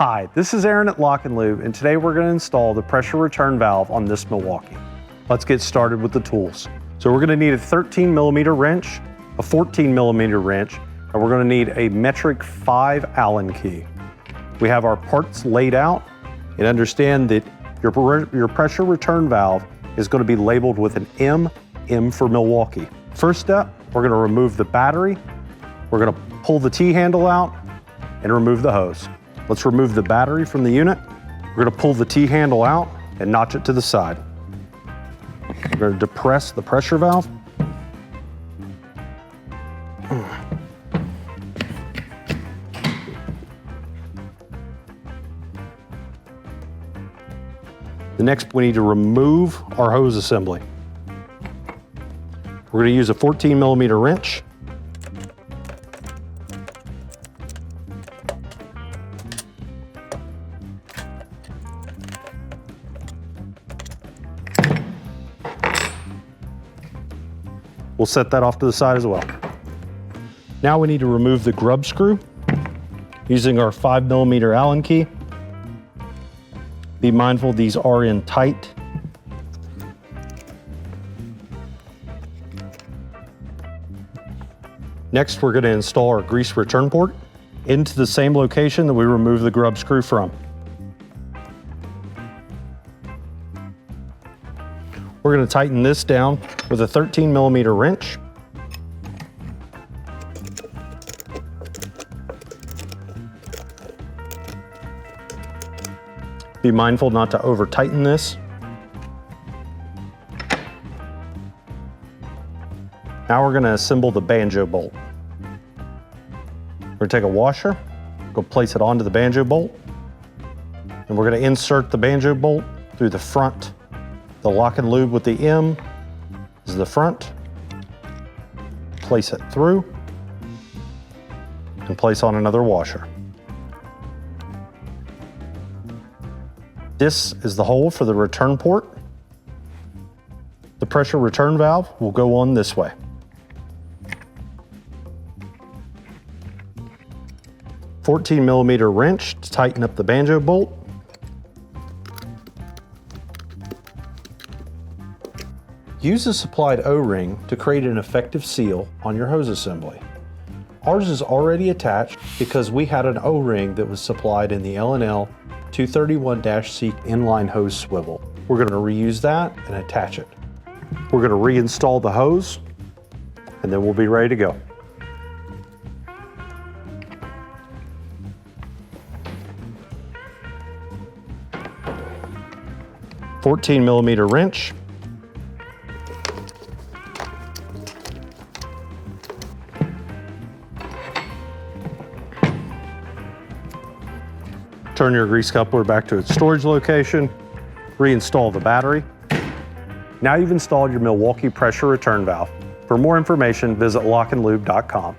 Hi, this is Aaron at LockNLube, and today we're going to install the pressure return valve on this Milwaukee. Let's get started with the tools. So we're going to need a 13mm wrench, a 14mm wrench, and we're going to need a metric 5 Allen key. We have our parts laid out, and understand that your pressure return valve is going to be labeled with an M for Milwaukee. First step, we're going to remove the battery, we're going to pull the T-handle out, and remove the hose. Let's remove the battery from the unit. We're going to pull the T-handle out and notch it to the side. We're going to depress the pressure valve. The next, we need to remove our hose assembly. We're going to use a 14mm wrench. We'll set that off to the side as well. Now we need to remove the grub screw using our 5mm Allen key. Be mindful these are in tight. Next, we're going to install our grease return port into the same location that we removed the grub screw from. We're going to tighten this down with a 13mm wrench. Be mindful not to over tighten this. Now we're going to assemble the banjo bolt. We're going to take a washer, go place it onto the banjo bolt, and we're going to insert the banjo bolt through the front. The LockNLube with the M is the front. Place it through and place on another washer. This is the hole for the return port. The pressure return valve will go on this way. A 14mm wrench to tighten up the banjo bolt. Use a supplied O-ring to create an effective seal on your hose assembly. Ours is already attached because we had an O-ring that was supplied in the L&L 231-C inline hose swivel. We're going to reuse that and attach it. We're going to reinstall the hose, and then we'll be ready to go. A 14mm wrench. Turn your grease coupler back to its storage location, reinstall the battery. Now you've installed your Milwaukee pressure return valve. For more information, visit LockNLube.com.